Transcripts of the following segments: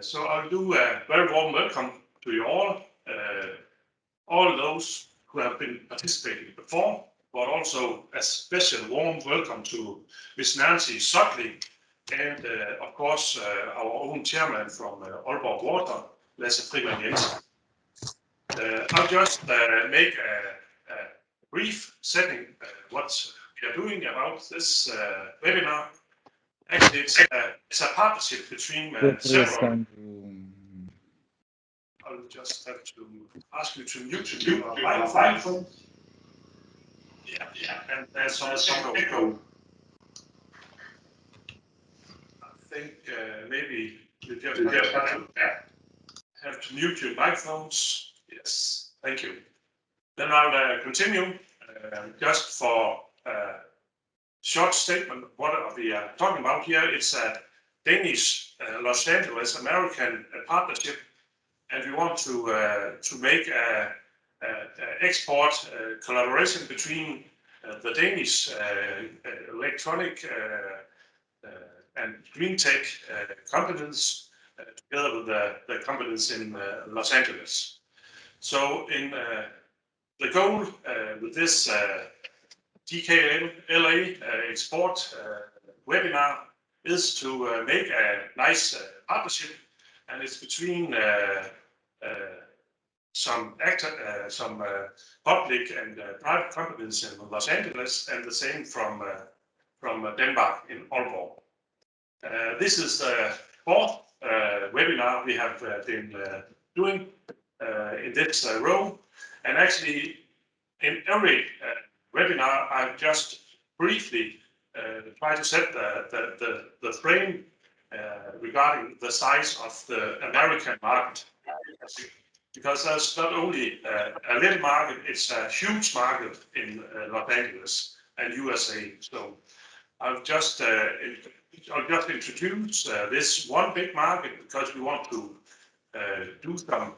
So I'll do a very warm welcome to you all those who have been participating before, but also a special warm welcome to Ms. Nancy Sutley and, of course, our own chairman from Aalborg Water, Lasse Frimand Jensen. I'll just make a brief setting what we are doing about this webinar. Actually, it's a partnership between several. I'll just have to ask you to mute your microphone. Yeah, and there's some echo. I think maybe you just have to mute your microphones. Yes, thank you. Then I'll continue just for a short statement of what we are talking about here. It's a Danish Los Angeles American partnership, and we want to make a export collaboration between the Danish electronic and green tech companies together with the companies in Los Angeles. So in the goal with this Dkla export webinar is to make a nice partnership, and it's between some public and private companies in Los Angeles, and the same from Denmark in Aalborg. This is the fourth webinar we have been doing in this row, and actually in every webinar I've just briefly try to set the frame regarding the size of the American market, because there's not only a little market, it's a huge market in Los Angeles and USA. So I'll just introduce this one big market, because we want to do some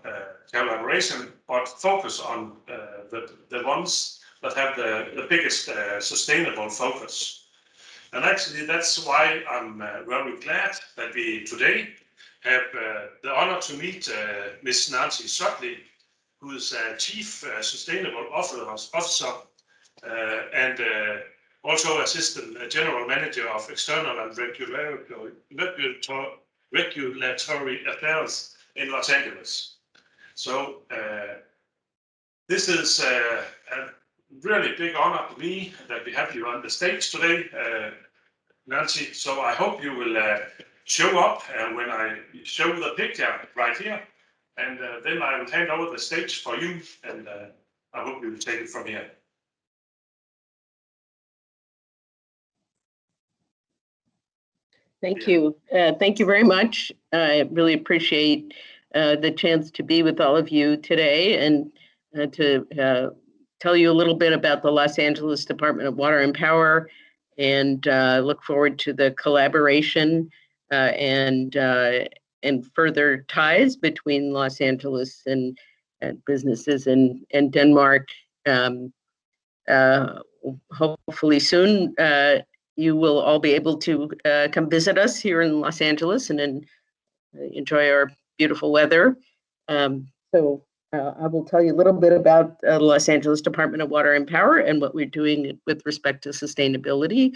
collaboration, but focus on the ones that have the biggest sustainable focus. And actually, that's why I'm very glad that we today have the honor to meet Ms. Nancy Sutley, who is Chief Sustainable Officer and also Assistant General Manager of External and Regulatory Affairs in Los Angeles. So this is a really big honor to me that we have you on the stage today, Nancy. So I hope you will show up when I show the picture right here, and then I will hand over the stage for you, and I hope you will take it from here. Thank you. Thank you very much. I really appreciate the chance to be with all of you today, and to tell you a little bit about the Los Angeles Department of Water and Power, and look forward to the collaboration and further ties between Los Angeles and businesses in Denmark. Hopefully soon, you will all be able to come visit us here in Los Angeles and enjoy our beautiful weather. So I will tell you a little bit about the Los Angeles Department of Water and Power and what we're doing with respect to sustainability.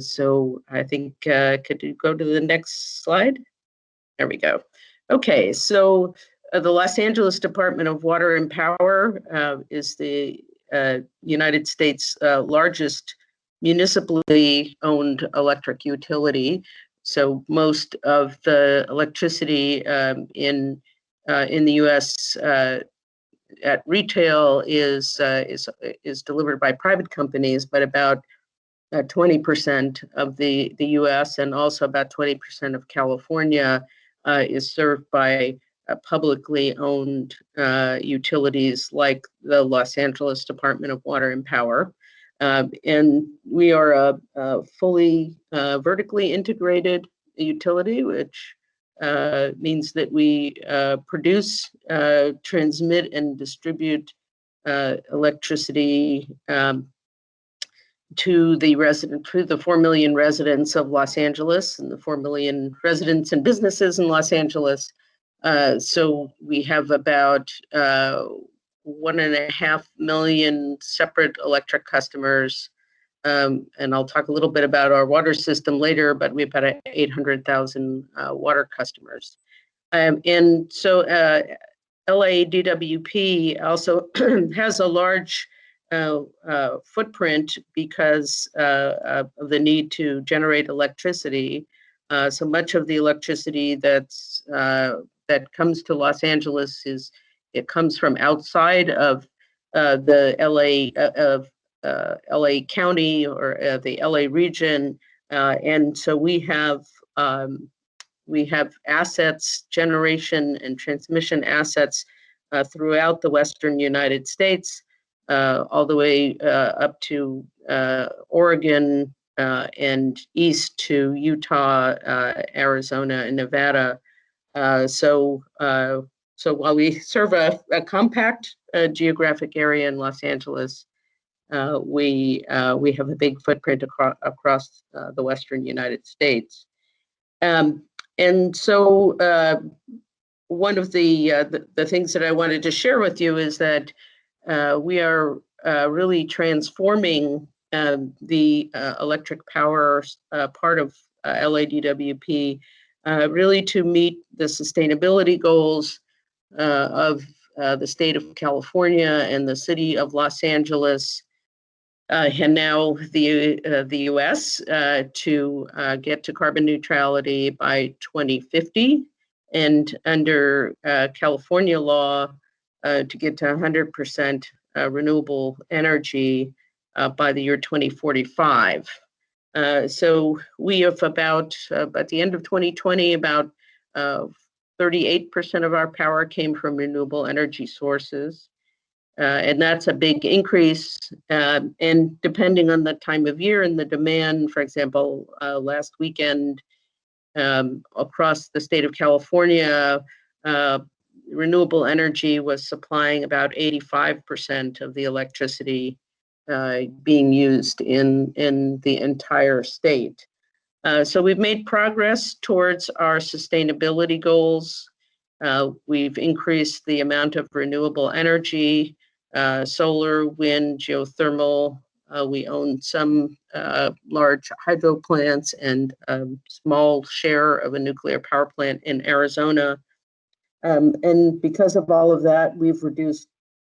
So I think, could you go to the next slide? There we go. Okay, so the Los Angeles Department of Water and Power is the United States' largest municipally owned electric utility. So most of the electricity in the U.S. At retail is delivered by private companies, but about 20% of the U.S. and also about 20% of California is served by publicly owned utilities like the Los Angeles Department of Water and Power. And we are a fully vertically integrated utility, which means that we produce, transmit, and distribute electricity to the 4 million residents of Los Angeles and the 4 million residents and businesses in Los Angeles. So we have about 1.5 million separate electric customers. And I'll talk a little bit about our water system later, but we've got 800,000 water customers. And so LADWP also has a large footprint because of the need to generate electricity. So much of the electricity that comes to Los Angeles comes from outside of the LA County or the LA region, and so we have assets, generation and transmission assets throughout the Western United States, all the way up to Oregon and east to Utah, Arizona, and Nevada. So while we serve a compact geographic area in Los Angeles, we have a big footprint across the Western United States. And so one of the things that I wanted to share with you is that we are really transforming the electric power part of LADWP really to meet the sustainability goals of the state of California and the city of Los Angeles, and now the U.S. To get to carbon neutrality by 2050, and under California law to get to 100% renewable energy by the year 2045. So we have about, at the end of 2020, about 38% of our power came from renewable energy sources. And that's a big increase. And depending on the time of year and the demand, for example, last weekend across the state of California, renewable energy was supplying about 85% of the electricity being used in the entire state. So we've made progress towards our sustainability goals. We've increased the amount of renewable energy, solar, wind, geothermal. We own some large hydro plants and a small share of a nuclear power plant in Arizona. And because of all of that, we've reduced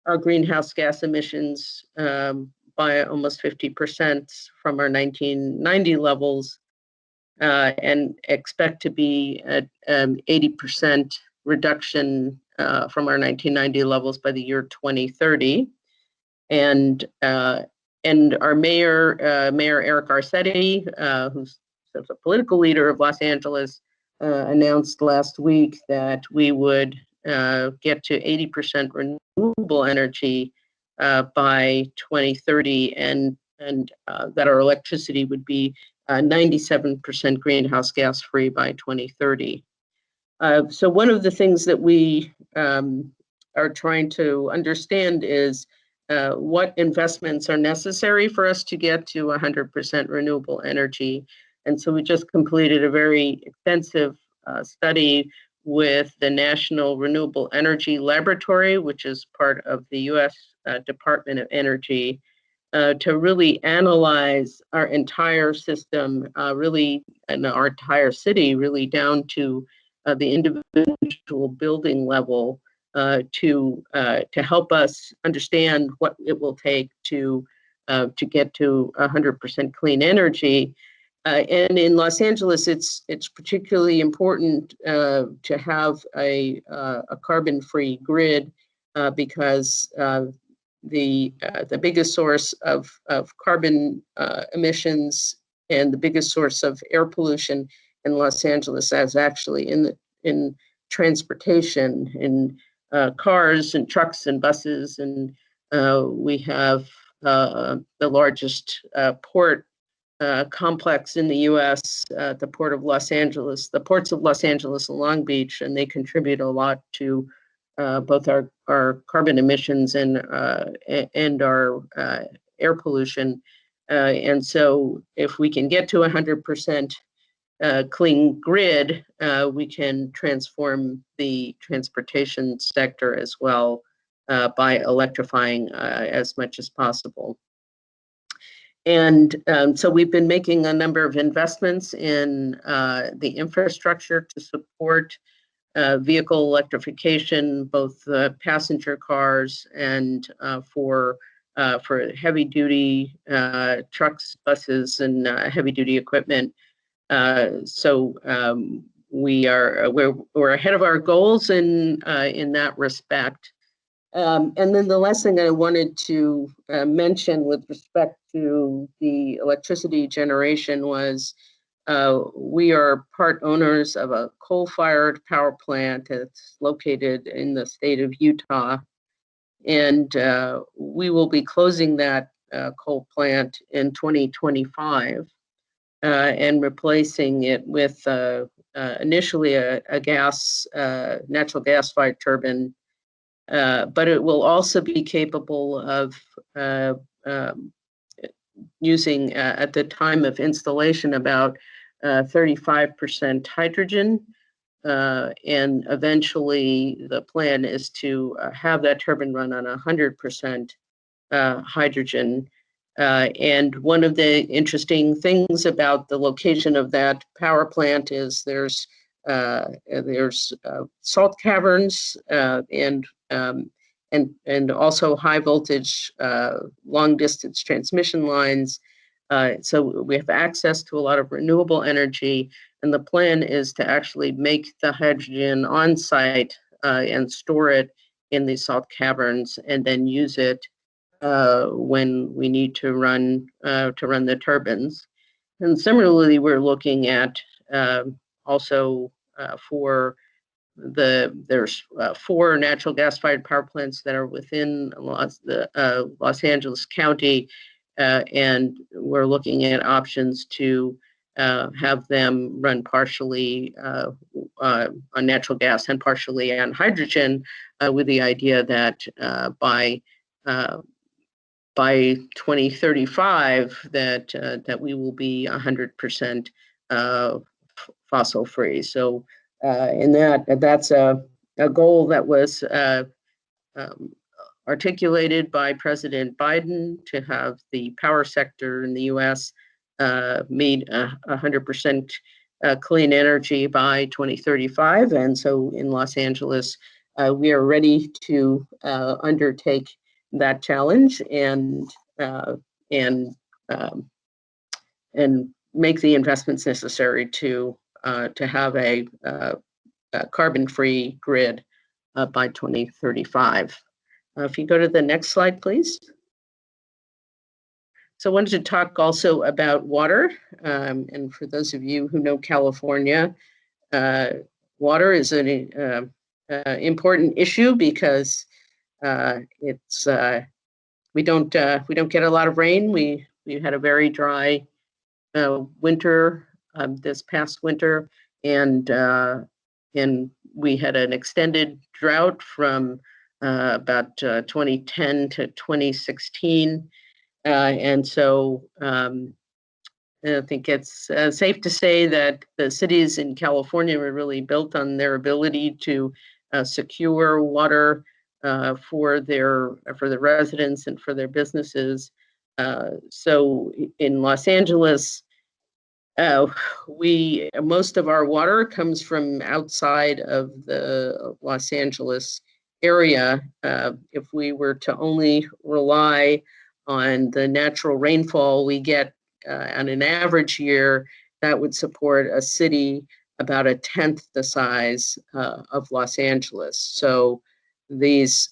our greenhouse gas emissions by almost 50% from our 1990 levels, and expect to be at 80% reduction from our 1990 levels by the year 2030. And our mayor, Eric Garcetti, who's a political leader of Los Angeles, announced last week that we would get to 80% renewable energy by 2030, and that our electricity would be 97% greenhouse gas free by 2030. So one of the things that we are trying to understand is what investments are necessary for us to get to 100% renewable energy. And so we just completed a very extensive study with the National Renewable Energy Laboratory, which is part of the U.S. Department of Energy, to really analyze our entire system, really, and our entire city, really down to the individual building level, to help us understand what it will take to get to 100% clean energy. And in Los Angeles, it's particularly important to have a carbon-free grid because the biggest source of carbon emissions and the biggest source of air pollution in Los Angeles is actually in transportation, in cars and trucks and buses, and we have the largest port complex in the U.S., the Port of Los Angeles, the ports of Los Angeles and Long Beach, and they contribute a lot to both our carbon emissions and our air pollution. And so if we can get to 100% clean grid, we can transform the transportation sector as well by electrifying as much as possible. And so we've been making a number of investments in the infrastructure to support vehicle electrification, both passenger cars and for heavy duty trucks, buses, and heavy duty equipment. We're ahead of our goals in that respect. And then the last thing I wanted to mention with respect to the electricity generation was we are part owners of a coal-fired power plant that's located in the state of Utah. And we will be closing that coal plant in 2025 and replacing it with initially a natural gas-fired turbine. But it will also be capable of using, at the time of installation, about 35% hydrogen. And eventually, the plan is to have that turbine run on 100% hydrogen. And one of the interesting things about the location of that power plant is there's salt caverns and also high voltage long distance transmission lines. So we have access to a lot of renewable energy, and the plan is to actually make the hydrogen on site and store it in these salt caverns, and then use it when we need to run the turbines. And similarly, we're looking at also there's 4 natural gas-fired power plants that are within Los Angeles County, and we're looking at options to have them run partially on natural gas and partially on hydrogen, with the idea that by 2035 that we will be 100% fossil free. So that's a goal that was articulated by President Biden to have the power sector in the U.S. meet 100% clean energy by 2035. And so in Los Angeles, we are ready to undertake that challenge and make the investments necessary to have a carbon-free grid by 2035. If you go to the next slide, please. So I wanted to talk also about water. And for those of you who know California, water is an important issue because we don't get a lot of rain. We had a very dry winter this past winter, and we had an extended drought from about 2010 to 2016, and so I think it's safe to say that the cities in California were really built on their ability to secure water for the residents and for their businesses. So in Los Angeles, most of our water comes from outside of the Los Angeles area. If we were to only rely on the natural rainfall we get on an average year, that would support a city about 1/10 the size of Los Angeles. So these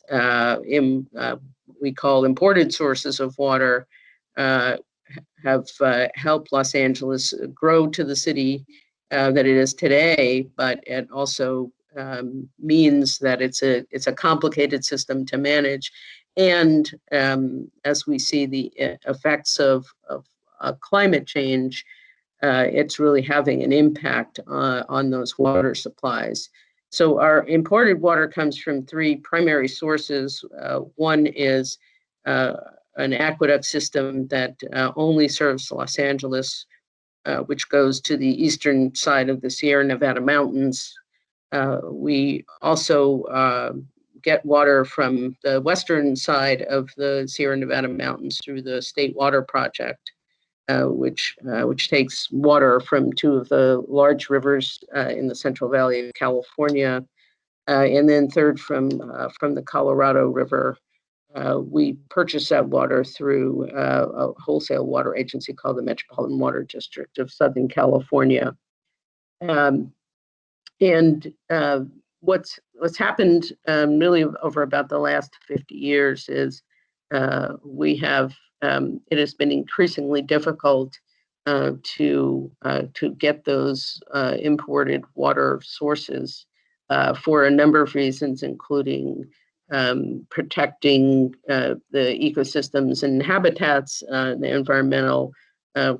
we call imported sources of water have helped Los Angeles grow to the city that it is today, but it also means that it's a complicated system to manage. And as we see the effects of climate change, it's really having an impact on those water supplies. So our imported water comes from 3 primary sources. One is an aqueduct system that only serves Los Angeles, which goes to the eastern side of the Sierra Nevada mountains. We also get water from the western side of the Sierra Nevada mountains through the State Water Project, which takes water from two of the large rivers in the Central Valley of California, and then third from the Colorado River. We purchase that water through a wholesale water agency called the Metropolitan Water District of Southern California. What's happened really over about the last 50 years is it has been increasingly difficult to get those imported water sources for a number of reasons, including protecting the ecosystems and habitats, the environmental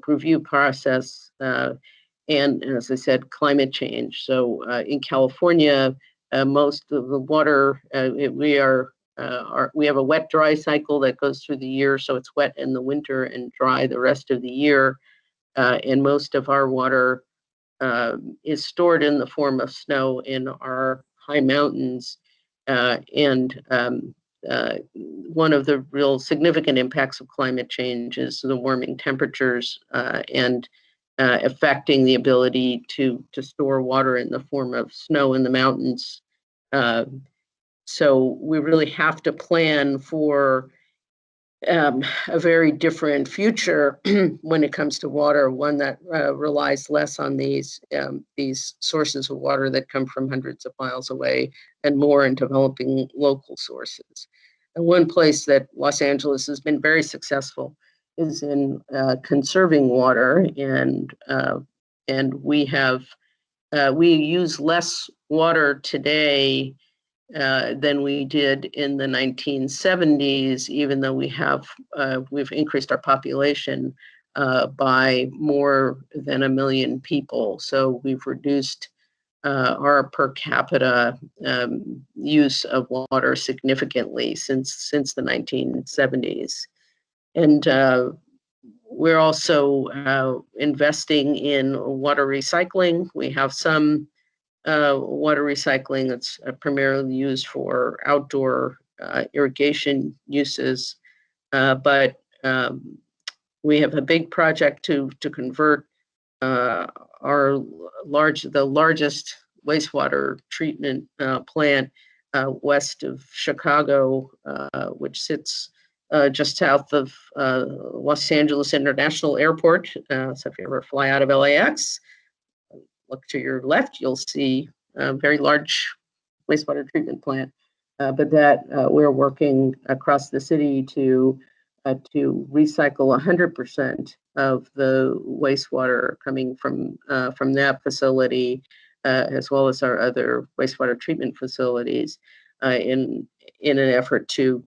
review process, and as I said, climate change. So in California, most of the water, we have a wet-dry cycle that goes through the year, so it's wet in the winter and dry the rest of the year. And most of our water is stored in the form of snow in our high mountains. One of the real significant impacts of climate change is the warming temperatures and affecting the ability to store water in the form of snow in the mountains. So we really have to plan for a very different future when it comes to water, one that relies less on these sources of water that come from hundreds of miles away and more in developing local sources. And one place that Los Angeles has been very successful is in conserving water, and we use less water today than we did in the 1970s, even though we've increased our population by more than 1 million people. So we've reduced our per capita use of water significantly since the 1970s. And we're also investing in water recycling. We have some water recycling that's primarily used for outdoor irrigation uses, but we have a big project to convert the largest wastewater treatment plant west of Chicago, which sits just south of Los Angeles International Airport. So if you ever fly out of LAX, look to your left, you'll see a very large wastewater treatment plant. But that we're working across the city to recycle 100% of the wastewater coming from that facility, as well as our other wastewater treatment facilities, in an effort to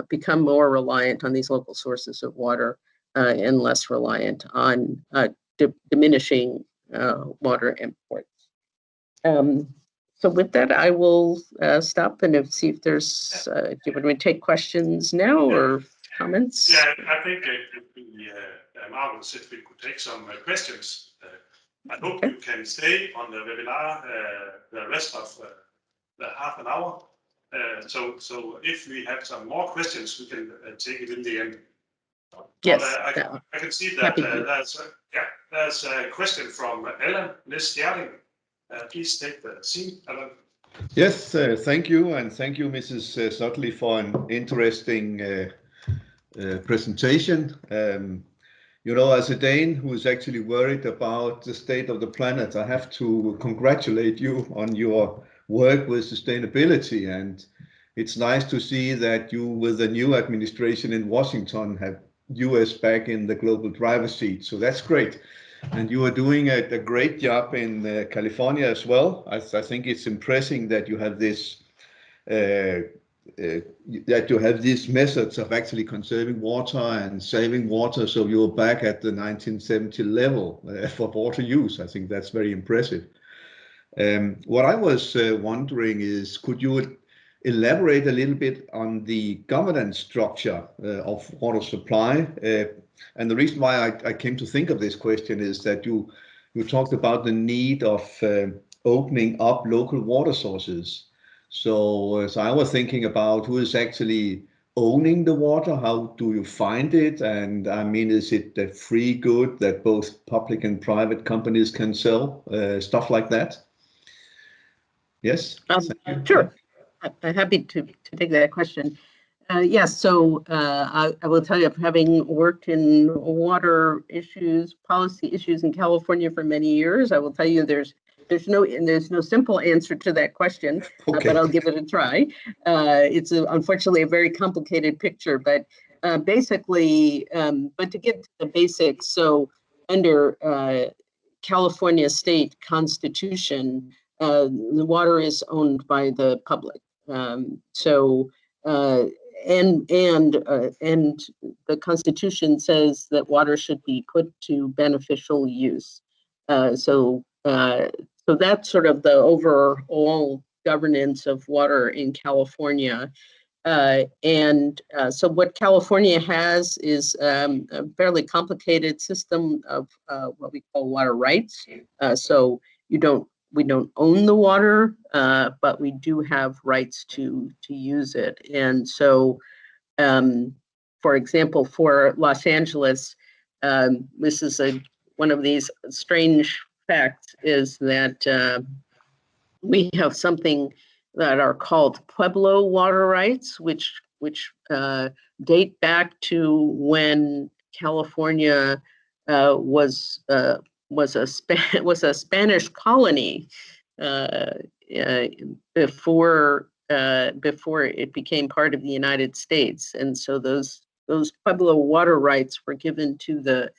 become more reliant on these local sources of water and less reliant on diminishing water imports. So with that, I will stop and see if there's, do you want me to take questions now or comments? Yeah, I think it would be marvelous if we could take some questions. I hope you can stay on the webinar the rest of the half an hour. So if we have some more questions, we can take it in the end. Yes. I can see that there's a question from Alan Nestjerding. Please take the scene, Alan. Yes, thank you, and thank you, Mrs. Sutley, for an interesting presentation. You know, as a Dane who is actually worried about the state of the planet, I have to congratulate you on your work with sustainability, and it's nice to see that you, with the new administration in Washington, have US back in the global driver's seat. So that's great. And you are doing a great job in California as well. I think it's impressive that you have this these methods of actually conserving water and saving water. So you're back at the 1970 level for water use. I think that's very impressive. What I was wondering is, could you elaborate a little bit on the governance structure of water supply. And the reason why I came to think of this question is that you talked about the need of opening up local water sources. So I was thinking about who is actually owning the water, how do you find it? And I mean, is it a free good that both public and private companies can sell, stuff like that? Yes? Sure. I'm happy to take that question. Yes, so I will tell you, having worked in water issues, policy issues in California for many years, I will tell you there's no simple answer to that question, Okay. but I'll give it a try. It's unfortunately a very complicated picture, but basically, but to get to the basics, so under California state constitution, the water is owned by the public. And the Constitution says that water should be put to beneficial use. So that's sort of the overall governance of water in California. So what California has is a fairly complicated system of what we call water rights. So we don't own the water, but we do have rights to use it. And so, for example, for Los Angeles, this is one of these strange facts is that we have something that are called Pueblo water rights, which date back to when California was a Spanish colony before it became part of the United States, and so those Pueblo water rights were given to the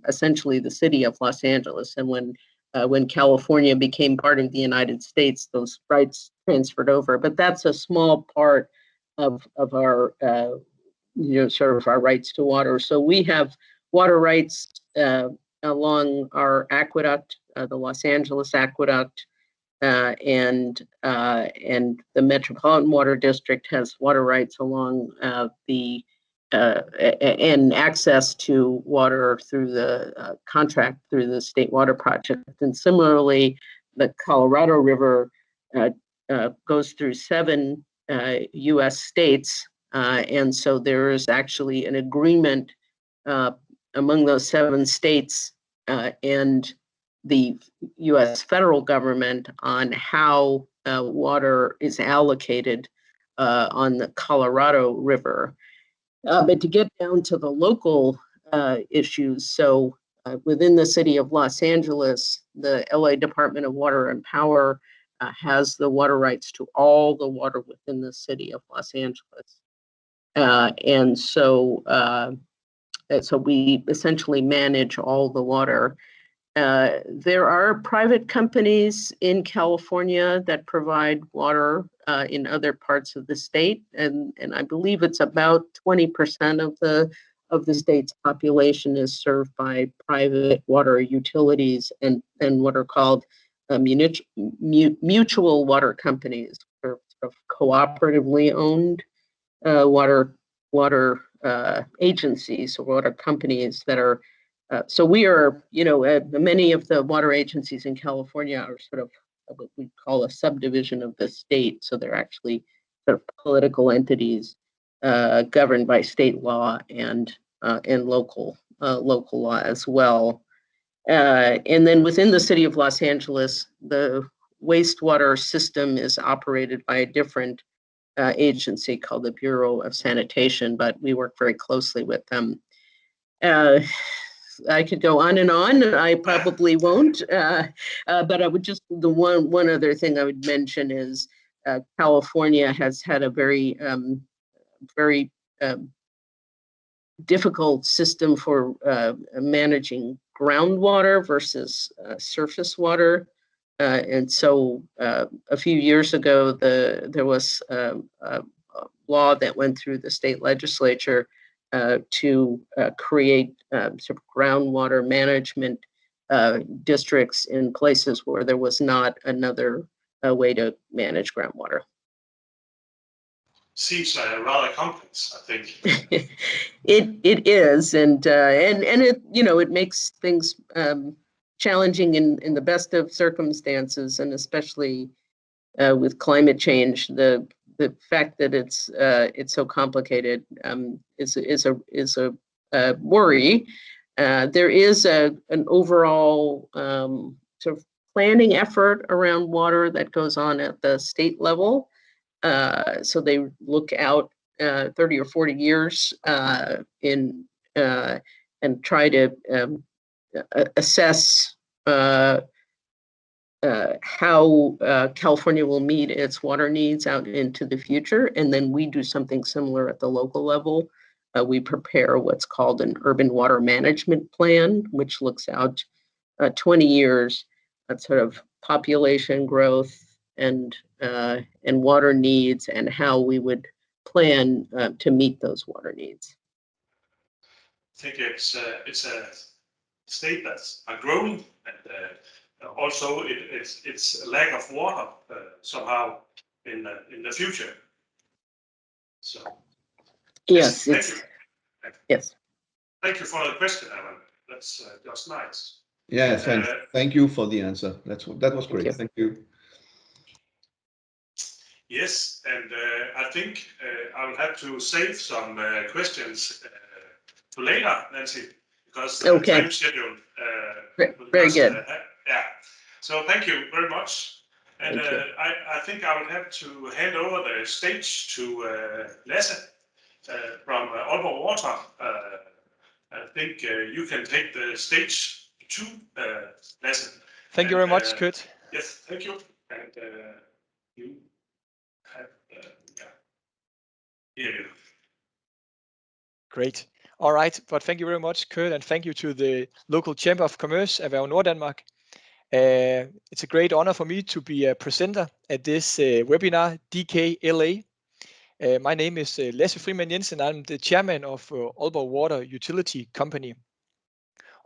essentially the city of Los Angeles, and when California became part of the United States, those rights transferred over. But that's a small part of our sort of our rights to water. So we have water rights along our aqueduct, the Los Angeles Aqueduct, and the Metropolitan Water District has water rights along and access to water through the contract through the State Water Project. And similarly, the Colorado River goes through 7 U.S. states, and so there is actually an agreement among those 7 states and the U.S. federal government on how water is allocated on the Colorado River. But to get down to the local issues, so within the city of Los Angeles, the LA Department of Water and Power has the water rights to all the water within the city of Los Angeles. And so we essentially manage all the water. There are private companies in California that provide water in other parts of the state, and I believe it's about 20% of the state's population is served by private water utilities and what are called mutual water companies, or sort of cooperatively owned water agencies or water companies that are. So we are, many of the water agencies in California are sort of what we call a subdivision of the state. So they're actually sort of political entities governed by state law and local law as well. And then within the city of Los Angeles, the wastewater system is operated by a different agency called the Bureau of Sanitation, but we work very closely with them. I could go on and on. I probably won't, but I would just, the one other thing I would mention is California has had a very difficult system for managing groundwater versus surface water. And so a few years ago, there was a law that went through the state legislature to create sort of groundwater management districts in places where there was not another way to manage groundwater. seems rather complex, I think. It is, and it, you know, it makes things challenging in the best of circumstances, and especially with climate change. The fact that it's so complicated is a worry. There is an overall sort of planning effort around water that goes on at the state level. So they look out 30 or 40 years and try to assess how California will meet its water needs out into the future. And then we do something similar at the local level. We prepare what's called an urban water management plan, which looks out 20 years at sort of population growth and water needs, and how we would plan to meet those water needs. I think it's a state that's growing, and also it's a lack of water somehow in the future. So yes, thank you. Yes. Thank you for the question, Alan. That's just nice. Yes, and thank you for the answer. That was great. Thank you. Yes, and I think I will have to save some questions to later, Nancy, because the time schedule. Very good. Yeah. So thank you very much. And I think I will have to hand over the stage to Lasse from Aalborg Water. I think you can take the stage too, Lasse. Thank you very much, Kurt. Yes, thank you. And you have, here you go. Great. All right, but thank you very much, Kurt, and thank you to the local Chamber of Commerce, Erhverv Norddanmark. It's a great honor for me to be a presenter at this webinar, Dkla. My name is Lasse Frimand Jensen. I'm the chairman of Aalborg Water Utility Company.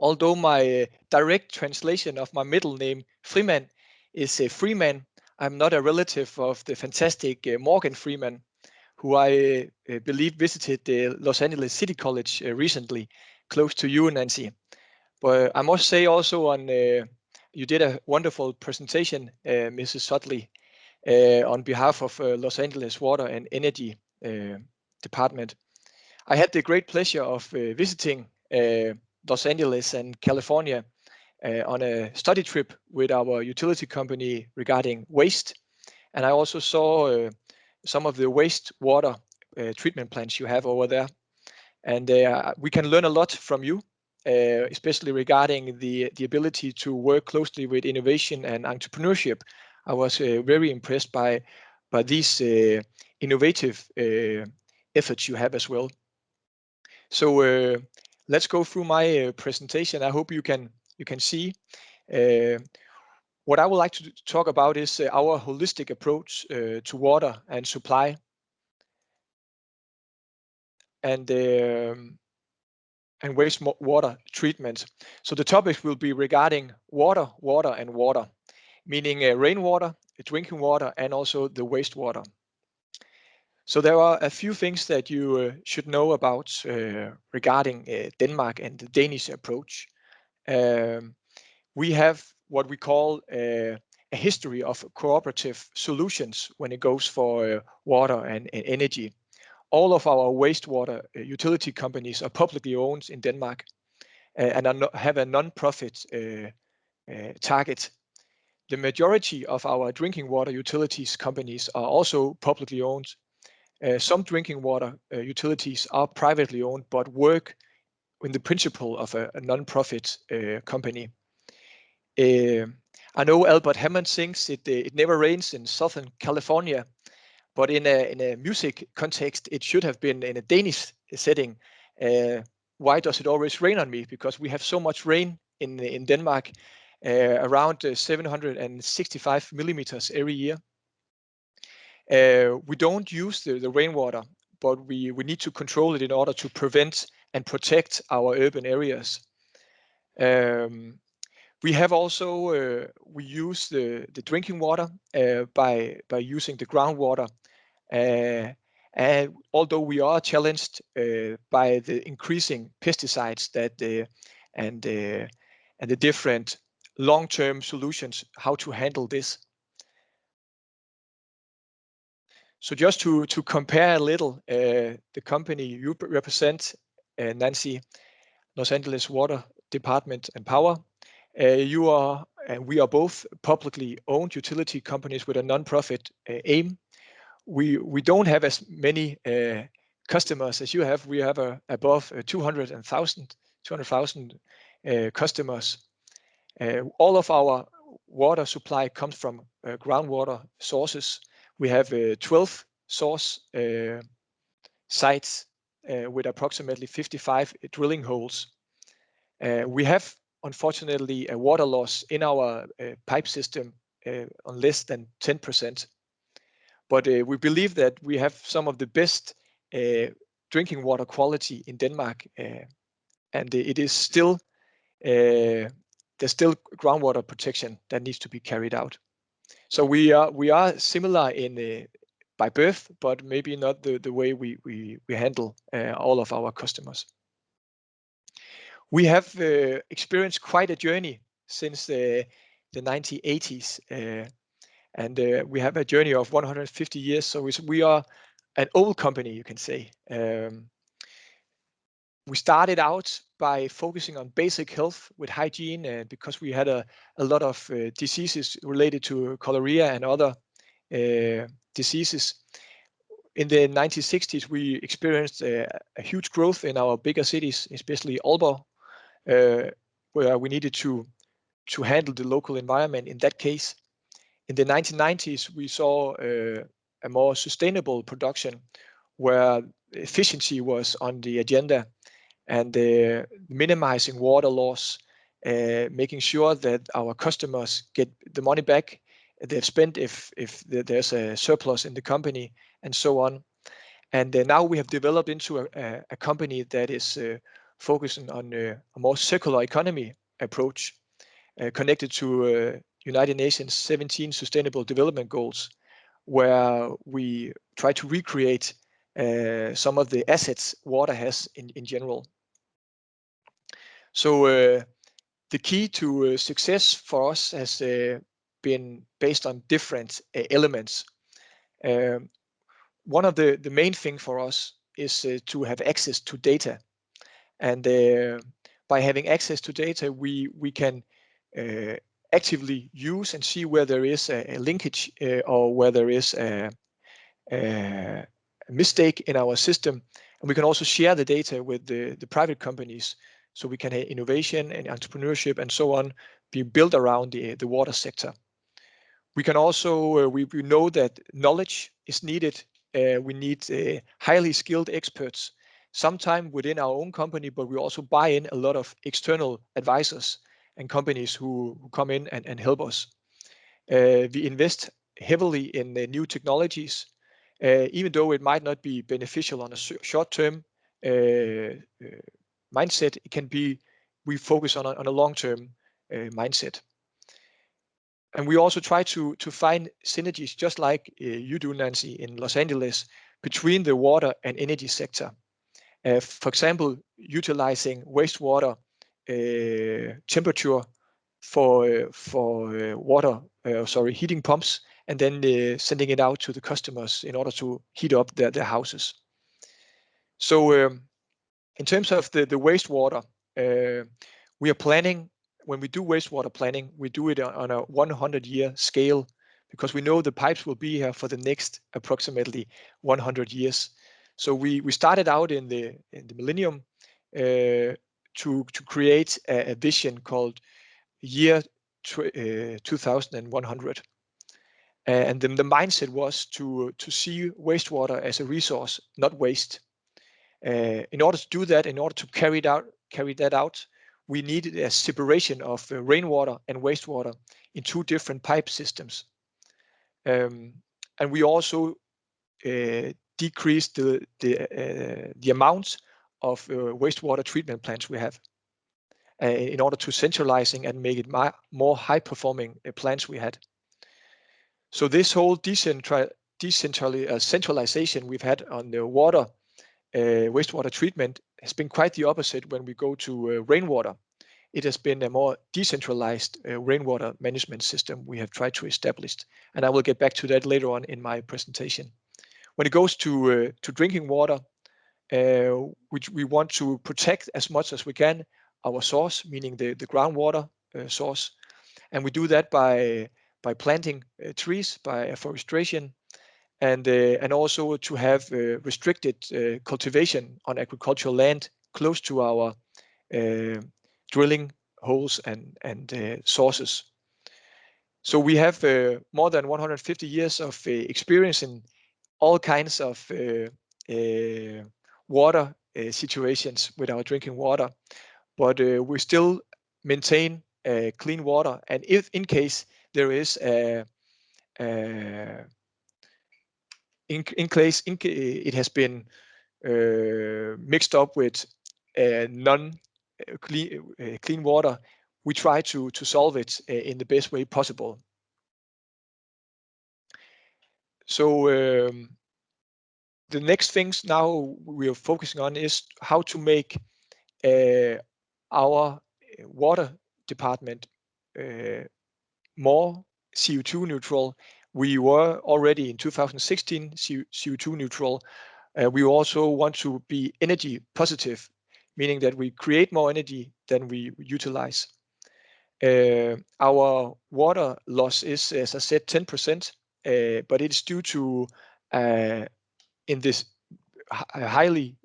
Although my direct translation of my middle name, Frimand, is Freeman, I'm not a relative of the fantastic Morgan Freeman, who I believe visited the Los Angeles City College recently, close to you, Nancy. But I must say also you did a wonderful presentation, Mrs. Sutley, on behalf of Los Angeles Water and Energy Department. I had the great pleasure of visiting Los Angeles and California on a study trip with our utility company regarding waste. And I also saw some of the wastewater treatment plants you have over there. And we can learn a lot from you, especially regarding the ability to work closely with innovation and entrepreneurship. I was very impressed by these innovative efforts you have as well. So let's go through my presentation. I hope you can see. What I would like to talk about is our holistic approach to water and supply, and wastewater treatment. So the topics will be regarding water, meaning rainwater, drinking water, and also the wastewater. So there are a few things that you should know about regarding Denmark and the Danish approach. We have what we call a history of cooperative solutions when it goes for water and energy. All of our wastewater utility companies are publicly owned in Denmark and have a non-profit target. The majority of our drinking water utilities companies are also publicly owned. Some drinking water utilities are privately owned, but work in the principle of a non-profit company. I know Albert Hammond sings it never rains in Southern California, but in a music context, it should have been in a Danish setting. Why does it always rain on me? Because we have so much rain in Denmark, around 765 millimeters every year. We don't use the rainwater, but we need to control it in order to prevent and protect our urban areas. We have also we use the drinking water by using the groundwater, And although we are challenged by the increasing pesticides and the different long-term solutions, how to handle this. So just to compare a little, the company you represent, Nancy, Los Angeles Water Department and Power, you are and we are both publicly owned utility companies with a non-profit aim. We don't have as many customers as you have. We have above 200,000 customers. All of our water supply comes from groundwater sources. We have 12 source sites with approximately 55 drilling holes. We have, unfortunately, a water loss in our pipe system on less than 10%. But we believe that we have some of the best drinking water quality in Denmark, and it is still there's still groundwater protection that needs to be carried out. So we are similar in by birth, but maybe not the way we handle all of our customers. We have experienced quite a journey since the 1980s, and we have a journey of 150 years. So we are an old company, you can say. We started out by focusing on basic health with hygiene because we had a lot of diseases related to cholera and other diseases. In the 1960s, we experienced a huge growth in our bigger cities, especially Aalborg, where we needed to handle the local environment in that case. In the 1990s, we saw a more sustainable production where efficiency was on the agenda, and minimizing water loss, making sure that our customers get the money back they've spent if there's a surplus in the company, and so on. And now we have developed into a company that is focusing on a more circular economy approach connected to United Nations 17 Sustainable Development Goals, where we try to recreate some of the assets water has in general. So the key to success for us has been based on different elements. One of the main thing for us is to have access to data, and by having access to data, we can actively use and see where there is a linkage or where there is a mistake in our system, and we can also share the data with the private companies, so we can have innovation and entrepreneurship and so on be built around the water sector. We can also we know that knowledge is needed. We need highly skilled experts, sometime within our own company, but we also buy in a lot of external advisors and companies who come in and help us. We invest heavily in new technologies, even though it might not be beneficial on a short-term mindset. It can be, we focus on a long-term mindset. And we also try to find synergies, just like you do, Nancy, in Los Angeles, between the water and energy sector. For example, utilizing wastewater temperature for water, heating pumps, and then sending it out to the customers in order to heat up their houses. So in terms of the wastewater, we are planning, when we do wastewater planning, we do it on a 100-year scale, because we know the pipes will be here for the next approximately 100 years. So we started out in the millennium to create a vision called year 2100. And then the mindset was to see wastewater as a resource, not waste. In order to do that, in order to carry that out, we needed a separation of rainwater and wastewater in two different pipe systems. And we also decreased the amount of wastewater treatment plants we have in order to centralizing and make it more high-performing plants we had. So this whole centralization we've had on the water, wastewater treatment has been quite the opposite when we go to rainwater. It has been a more decentralized rainwater management system we have tried to establish, and I will get back to that later on in my presentation. When it goes to drinking water, which we want to protect as much as we can our source, meaning the groundwater source, and we do that by planting trees, by afforestation, and also to have restricted cultivation on agricultural land close to our drilling holes and sources. So we have more than 150 years of experience in all kinds of water situations with our drinking water, but we still maintain clean water. And if in case there is it has been mixed up with clean water, we try to solve it in the best way possible. So the next things now we are focusing on is how to make our water department more CO2 neutral. We were already in 2016 CO2 neutral. We also want to be energy positive, meaning that we create more energy than we utilize. Our water loss is, as I said, 10%, but it's due to in this highly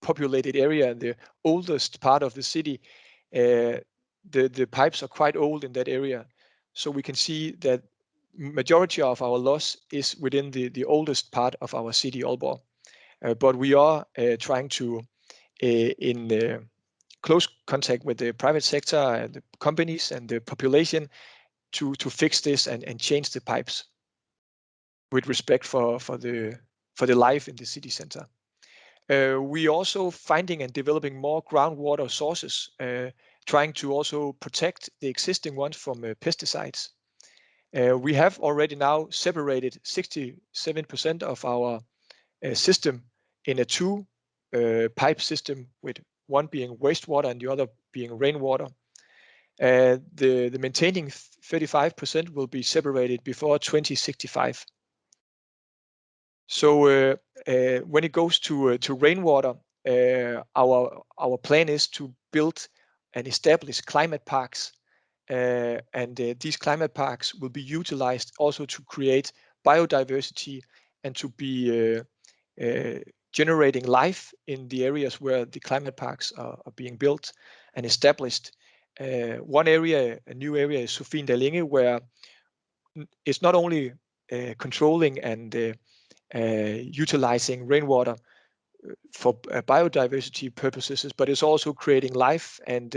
populated area, the oldest part of the city, the pipes are quite old in that area. So we can see that majority of our loss is within the oldest part of our city, Aalborg. But we are trying to, in close contact with the private sector and the companies and the population, to fix this and change the pipes with respect for the life in the city center. We also finding and developing more groundwater sources, trying to also protect the existing ones from pesticides. We have already now separated 67% of our system in a two pipe system, with one being wastewater and the other being rainwater. The maintaining 35% will be separated before 2065. So when it goes to rainwater, our plan is to build and establish climate parks, and these climate parks will be utilized also to create biodiversity and to be generating life in the areas where the climate parks are being built and established. One area, a new area, is Sofien, where it's not only controlling and utilizing rainwater for biodiversity purposes, but it's also creating life, and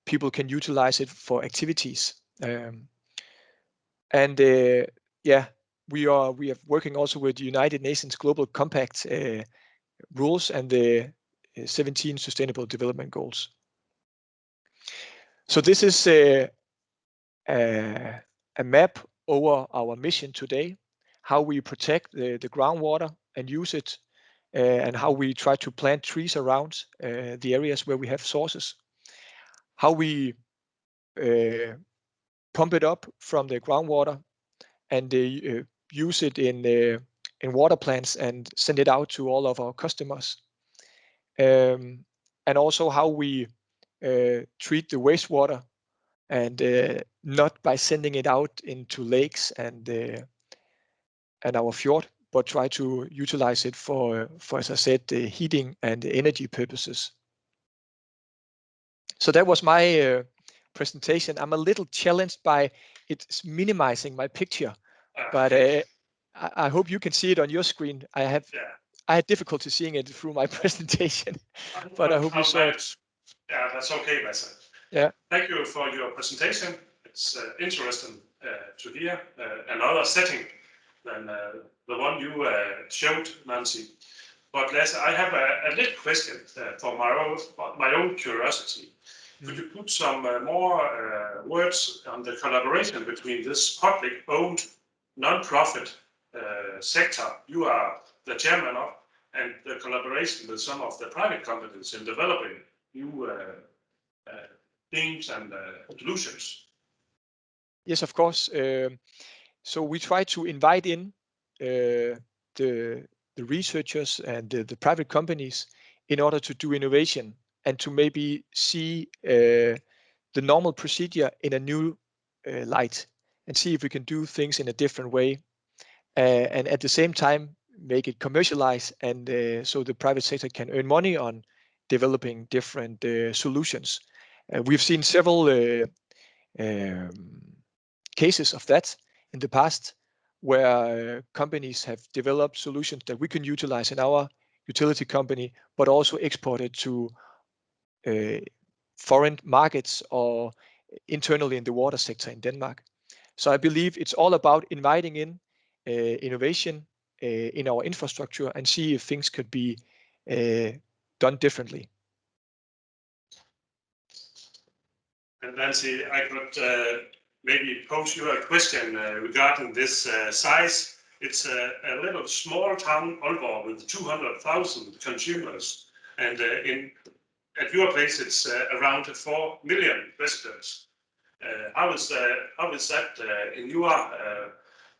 people can utilize it for activities. Yeah, we are working also with the United Nations Global Compact rules and the 17 Sustainable Development Goals. So this is a map over our mission today, how we protect the groundwater and use it, and how we try to plant trees around the areas where we have sources, how we pump it up from the groundwater and use it in water plants and send it out to all of our customers, and also how we treat the wastewater, and not by sending it out into lakes and our fjord, but try to utilize it for as I said, the heating and the energy purposes. So that was my presentation. I'm a little challenged by it's minimizing my picture, but I hope you can see it on your screen. I had difficulty seeing it through my presentation, but I hope you saw it. Yeah, that's okay, Lasse. Yeah. Thank you for your presentation. It's interesting to hear another setting than the one you showed, Nancy. But Lasse, I have a little question for my own curiosity. Could you put some more words on the collaboration between this public-owned non-profit sector you are the chairman of, and the collaboration with some of the private companies in developing new themes and solutions. Yes, of course. So we try to invite in the researchers and the private companies in order to do innovation and to maybe see the normal procedure in a new light and see if we can do things in a different way, and at the same time make it commercialized, and so the private sector can earn money on developing different solutions. We've seen several cases of that in the past, where companies have developed solutions that we can utilize in our utility company, but also exported to foreign markets or internally in the water sector in Denmark. So I believe it's all about inviting in innovation in our infrastructure and see if things could be done differently. And Nancy, I could maybe pose you a question regarding this size. It's a little small town, Aalborg, with 200,000 consumers, and at your place it's around 4 million residents. How is that in your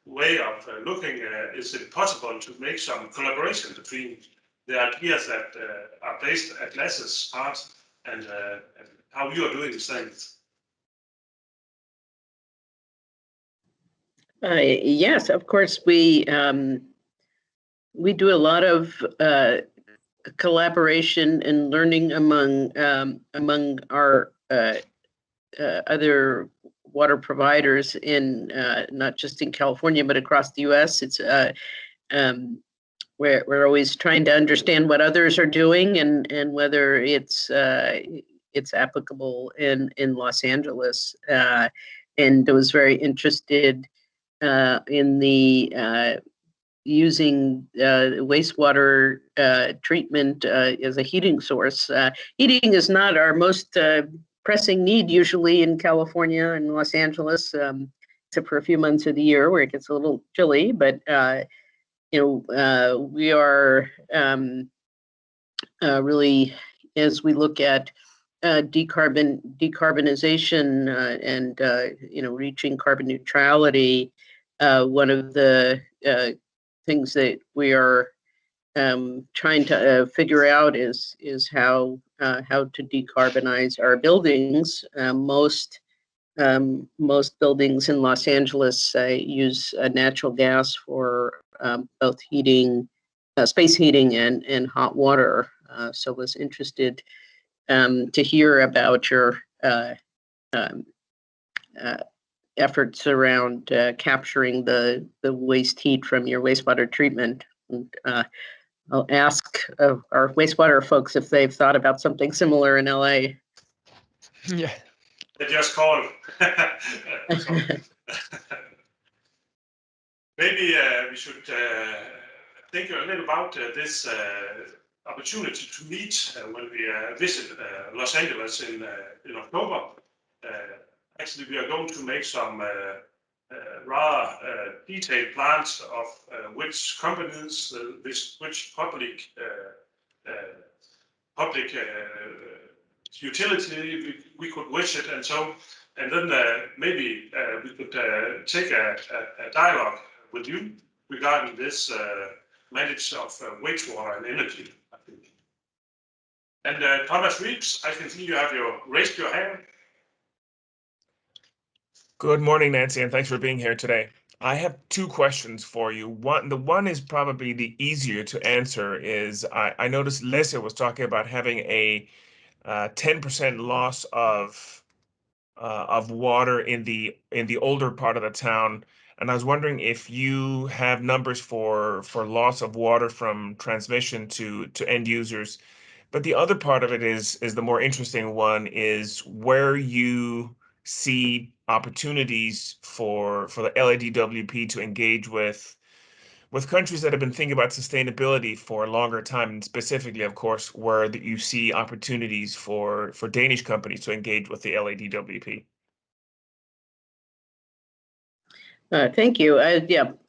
way of looking? Is it possible to make some collaboration between the ideas that are based at Lasse's part and how you are doing things? Yes, of course. We do a lot of collaboration and learning among our other water providers in not just in California but across the U.S. It's we're always trying to understand what others are doing and whether it's applicable in Los Angeles. And I was very interested in the using wastewater treatment as a heating source. Heating is not our most pressing need usually in California and Los Angeles, except for a few months of the year where it gets a little chilly. But we are really, as we look at decarbonization and reaching carbon neutrality, one of the things that we are trying to figure out is how to decarbonize our buildings. Most buildings in Los Angeles use natural gas for both heating, space heating, and hot water. So I was interested to hear about your efforts around capturing the waste heat from your wastewater treatment. And, I'll ask our wastewater folks if they've thought about something similar in LA. Yeah. They just called. Maybe we should think a little about this opportunity to meet when we visit Los Angeles in October. Actually, we are going to make some rather detailed plans of which companies, which public utility we could visit, and so, and then maybe we could take a dialogue with you regarding this management of wastewater and energy, I think. And Thomas Reeves, I can see you have raised your hand. Good morning, Nancy, and thanks for being here today. I have two questions for you. The one is probably the easier to answer. Is I noticed Lasse was talking about having a 10% loss of water in the older part of the town, and I was wondering if you have numbers for loss of water from transmission to end users. But the other part of it is the more interesting one, is where you see opportunities for the LADWP to engage with countries that have been thinking about sustainability for a longer time, and specifically, of course, where you see opportunities for Danish companies to engage with the LADWP. Thank you.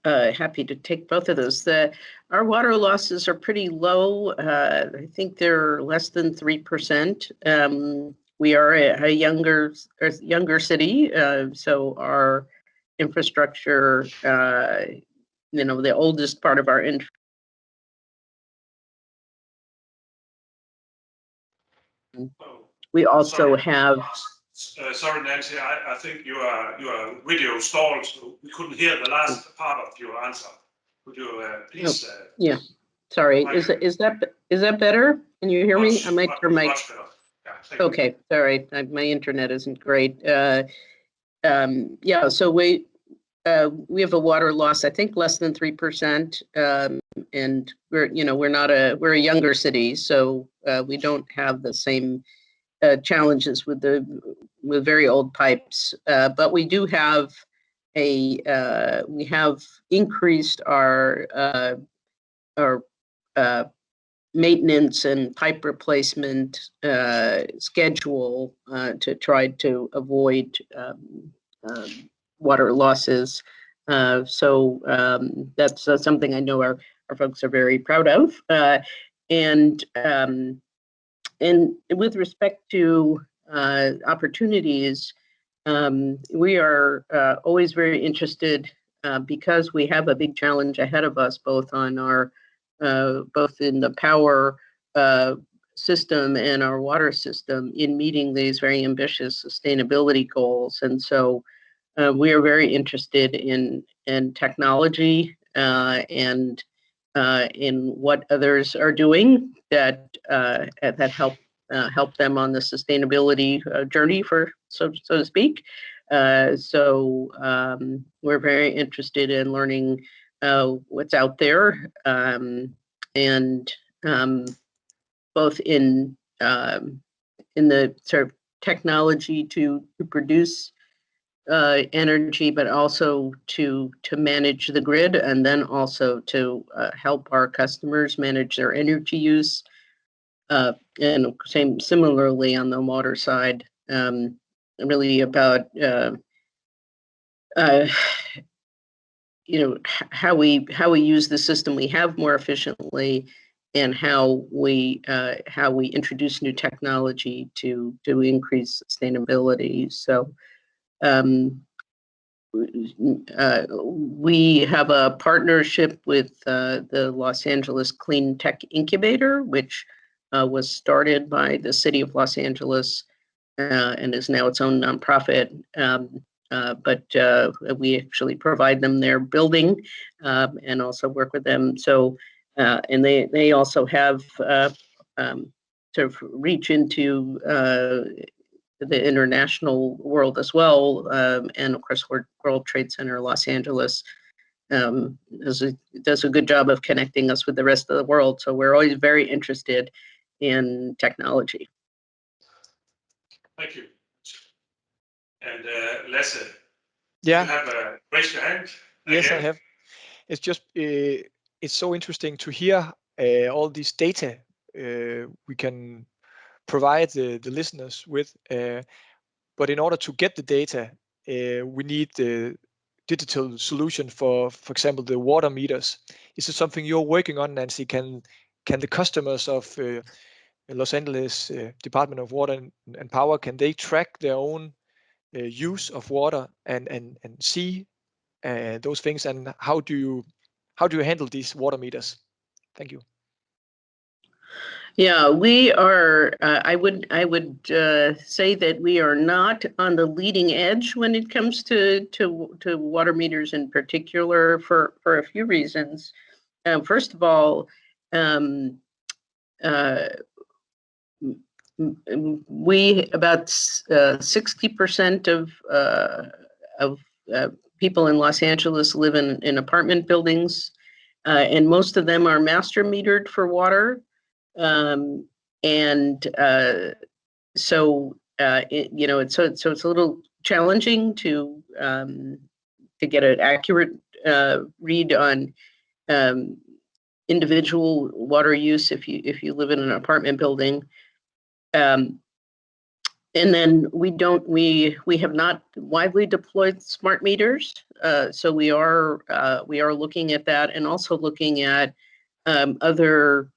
Happy to take both of those. Our water losses are pretty low. I think they're less than 3%. We are a younger city, so our infrastructure, the oldest part of our we also have. Sorry, Nancy. I think your video stalled, so we couldn't hear the last part of your answer. Would you please? Yeah. Sorry. Is that better? Can you hear me? I might turn my. Much better. Yeah, okay. Sorry. My internet isn't great. So we have a water loss, I think less than 3%. And we're a younger city, so we don't have the same challenges with very old pipes. But we do have we have increased our maintenance and pipe replacement schedule to try to avoid water losses. So that's something I know our folks are very proud of. And with respect to opportunities, we are always very interested because we have a big challenge ahead of us, both on our both in the power system and our water system, in meeting these very ambitious sustainability goals. And so we are very interested in technology and in what others are doing that help them on the sustainability journey, so to speak. So we're very interested in learning what's out there, and both in the sort of technology to produce energy, but also to manage the grid, and then also to help our customers manage their energy use. And similarly on the water side, really about how we use the system we have more efficiently, and how we introduce new technology to increase sustainability. So we have a partnership with the Los Angeles Clean Tech Incubator, which was started by the city of Los Angeles and is now its own nonprofit. But we actually provide them their building and also work with them. So, and they also have sort of reach into the international world as well. And of course, World Trade Center Los Angeles does a good job of connecting us with the rest of the world. So we're always very interested in technology. Thank you. And Lasse, yeah, you have raised your hand. Yes, I have. It's just it's so interesting to hear all this data we can provide the listeners with. But in order to get the data, we need the digital solution for example, the water meters. Is it something you're working on, Nancy? Can the customers of Los Angeles Department of Water and Power, can they track their own use of water and see those things? And how do you handle these water meters? Thank you. Yeah, we are. I would say that we are not on the leading edge when it comes to water meters in particular, for a few reasons. First of all, we about 60% of people in Los Angeles live in apartment buildings, and most of them are master metered for water. So it's a little challenging to get an accurate read on individual water use if you live in an apartment building. And then we have not widely deployed smart meters, so we are looking at that, and also looking at other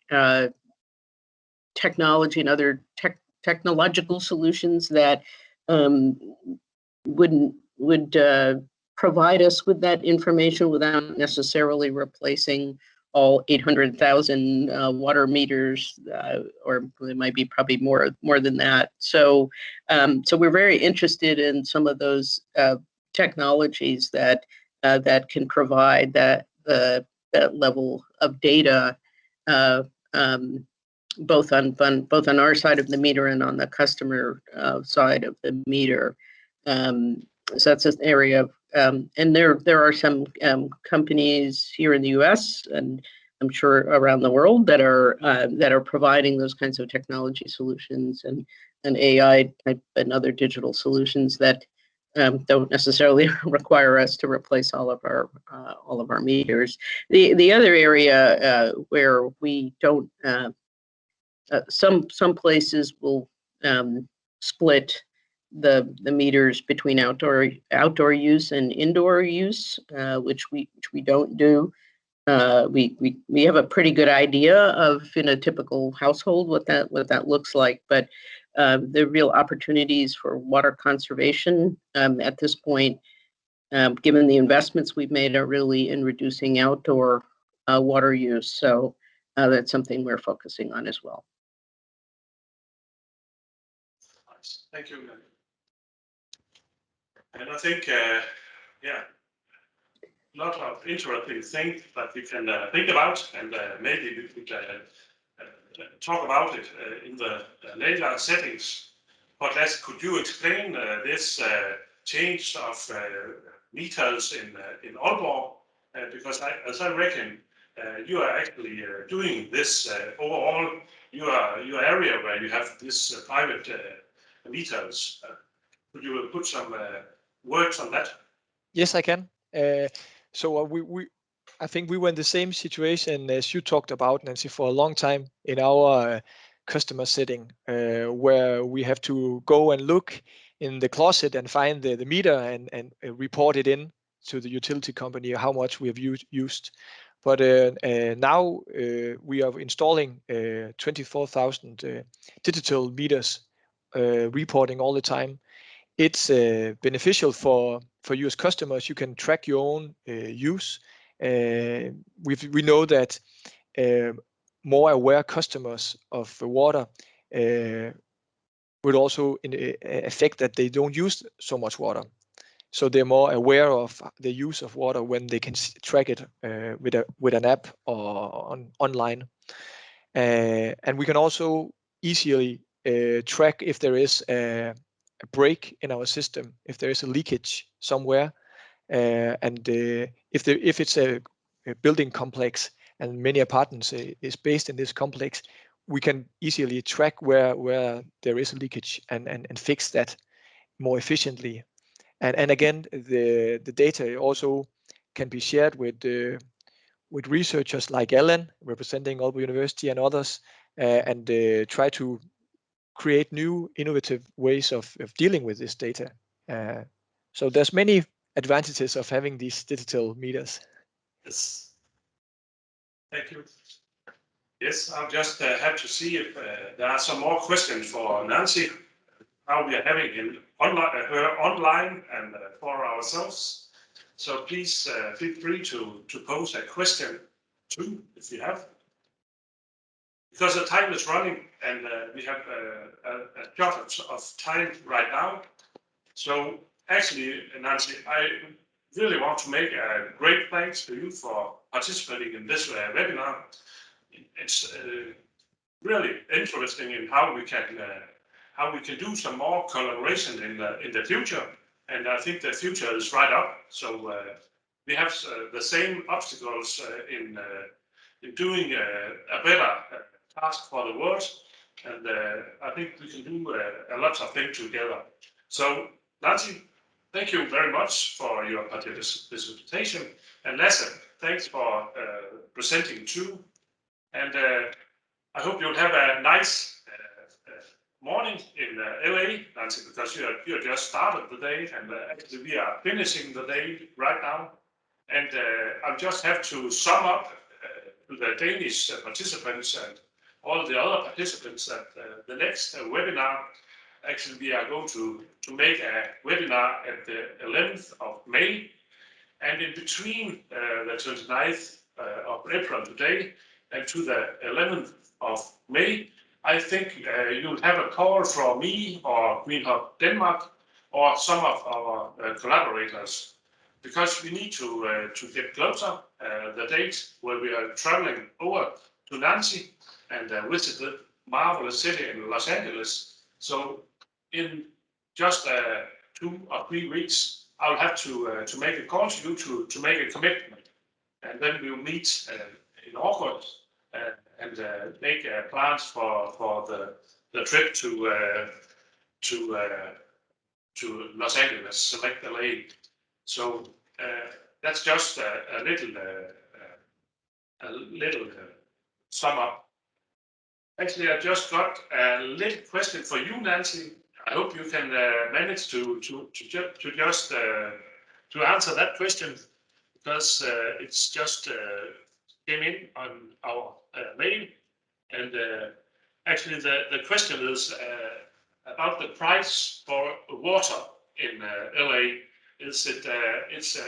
technology and other technological solutions that would provide us with that information without necessarily replacing all 800,000 water meters, or it might be probably more than that. So, so we're very interested in some of those technologies that can provide that level of data, both on our side of the meter and on the customer side of the meter. So that's an area of, and there are some companies here in the U.S. and I'm sure around the world that are providing those kinds of technology solutions and AI type and other digital solutions that don't necessarily require us to replace all of our meters. The other area where we don't, some places will split the meters between outdoor use and indoor use, which we don't do. We have a pretty good idea of, in a typical household, what that looks like, but the real opportunities for water conservation at this point, given the investments we've made, are really in reducing outdoor water use. So that's something we're focusing on as well. Thank you. And I think, yeah, a lot of interesting things that we can think about, and maybe we could talk about it in the later settings. But Lasse, could you explain this change of meters in Aalborg? Because as I reckon, you are actually doing this overall your area where you have this private meters. Could you put some words on that? Yes, I can. So I think we were in the same situation as you talked about, Nancy, for a long time in our customer setting, where we have to go and look in the closet and find the meter and report it in to the utility company how much we have used. But now we are installing 24,000 digital meters, reporting all the time. It's beneficial for you as customers. You can track your own use. We know that more aware customers of water would also affect that they don't use so much water. So they're more aware of the use of water when they can track it with an app or online. And we can also easily track if there is a break in our system, if there is a leakage somewhere, and if it's a building complex and many apartments is based in this complex, we can easily track where there is a leakage and fix that more efficiently. And again, the data also can be shared with researchers like Ellen, representing Aalborg University, and others, and try to create new innovative ways of dealing with this data. So there's many advantages of having these digital meters. Yes. Thank you. Yes, I'll just have to see if there are some more questions for Nancy, how we are having her online and for ourselves. So please feel free to pose a question too, if you have. Because the time is running and we have a shortage of time right now. So actually, Nancy, I really want to make a great thanks to you for participating in this webinar. It's really interesting in how we can do some more collaboration in the future. And I think the future is right up. So we have the same obstacles in doing a better task for the world, and I think we can do a lot of things together. So, Nancy, thank you very much for your participation, and Lasse, thanks for presenting too. And I hope you'll have a nice morning in LA, Nancy, because you just started the day, and actually we are finishing the day right now. And I just have to sum up to the Danish participants and all the other participants that the next webinar, actually we are going to make a webinar at the 11th of May. And in between the 29th of April today and to the 11th of May, I think you'll have a call from me or Green Hub Denmark or some of our collaborators, because we need to get closer the date where we are traveling over to Nancy and visit the marvelous city in Los Angeles. So in just 2 or 3 weeks, I'll have to make a call to you to make a commitment, and then we'll meet in August and make plans for the trip to Los Angeles, select LA. So that's just a little sum up. Actually, I just got a little question for you, Nancy. I hope you can manage to just to answer that question, because it's just came in on our mail, and actually the question is about the price for water in LA. Is it it's a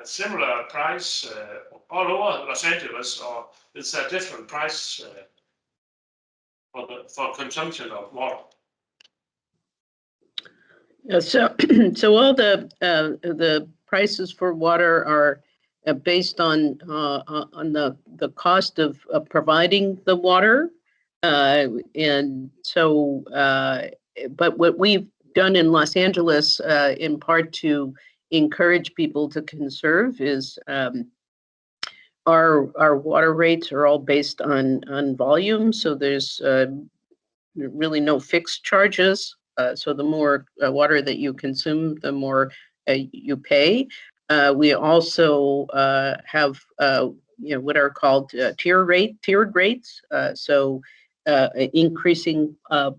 similar price all over Los Angeles, or is a different price for consumption of water? So, so all the prices for water are based on the cost of providing the water, and so. But what we've done in Los Angeles, in part to encourage people to conserve, is our water rates are all based on volume. So there's really no fixed charges. So the more water that you consume, the more you pay. We also have what are called tiered rates. So increasing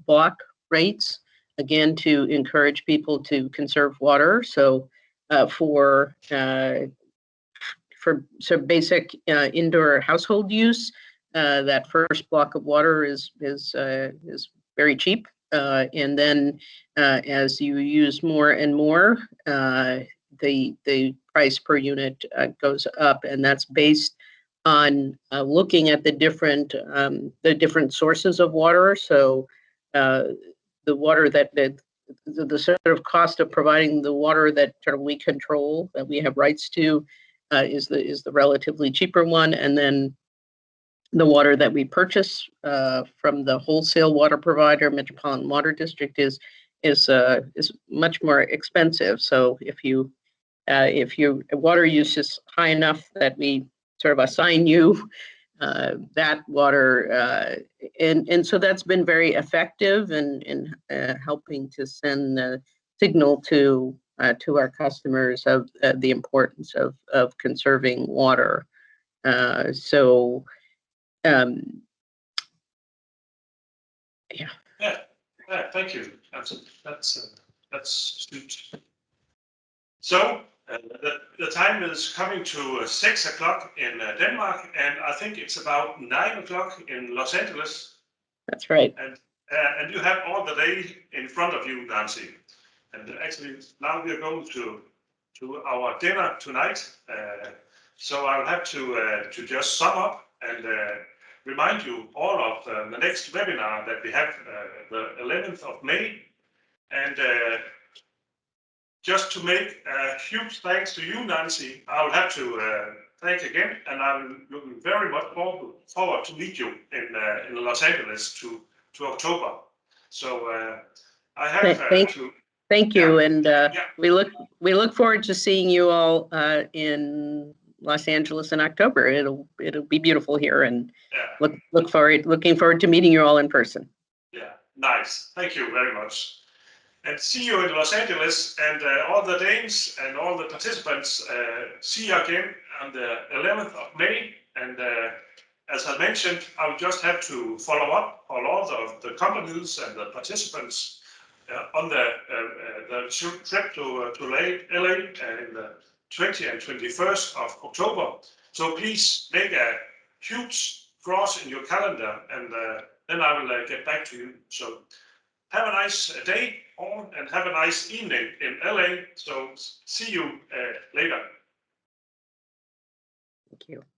block rates, again, to encourage people to conserve water. So for basic indoor household use, that first block of water is very cheap, and then as you use more and more, the price per unit goes up, and that's based on looking at the different sources of water. So the water that the sort of cost of providing the water that sort of we control, that we have rights to, is the relatively cheaper one, and then the water that we purchase from the wholesale water provider, Metropolitan Water District, is much more expensive. So if your water use is high enough that we sort of assign you that water, and so that's been very effective in helping to send the signal to our customers of the importance of conserving water. So yeah. Yeah, thank you. That's astute. So the time is coming to 6 o'clock in Denmark, and I think it's about 9 o'clock in Los Angeles. That's right. And you have all the day in front of you, Nancy. And actually, now we are going to our dinner tonight. So I'll have to just sum up and remind you all of the next webinar that we have the 11th of May. And just to make a huge thanks to you, Nancy, I'll have to thank again, and I'm looking very much forward to meet you in Los Angeles to October. So I have to. Thank you, and we look forward to seeing you all in Los Angeles in October. It'll be beautiful here, and looking forward to meeting you all in person. Yeah, nice. Thank you very much. And see you in Los Angeles, and all the Danes and all the participants, see you again on the 11th of May. And as I mentioned, I will just have to follow up on all of the companies and the participants on the trip to LA in the 20th and 21st of October. So please make a huge cross in your calendar, and then I will get back to you. So have a nice day all, and have a nice evening in LA. So see you later. Thank you.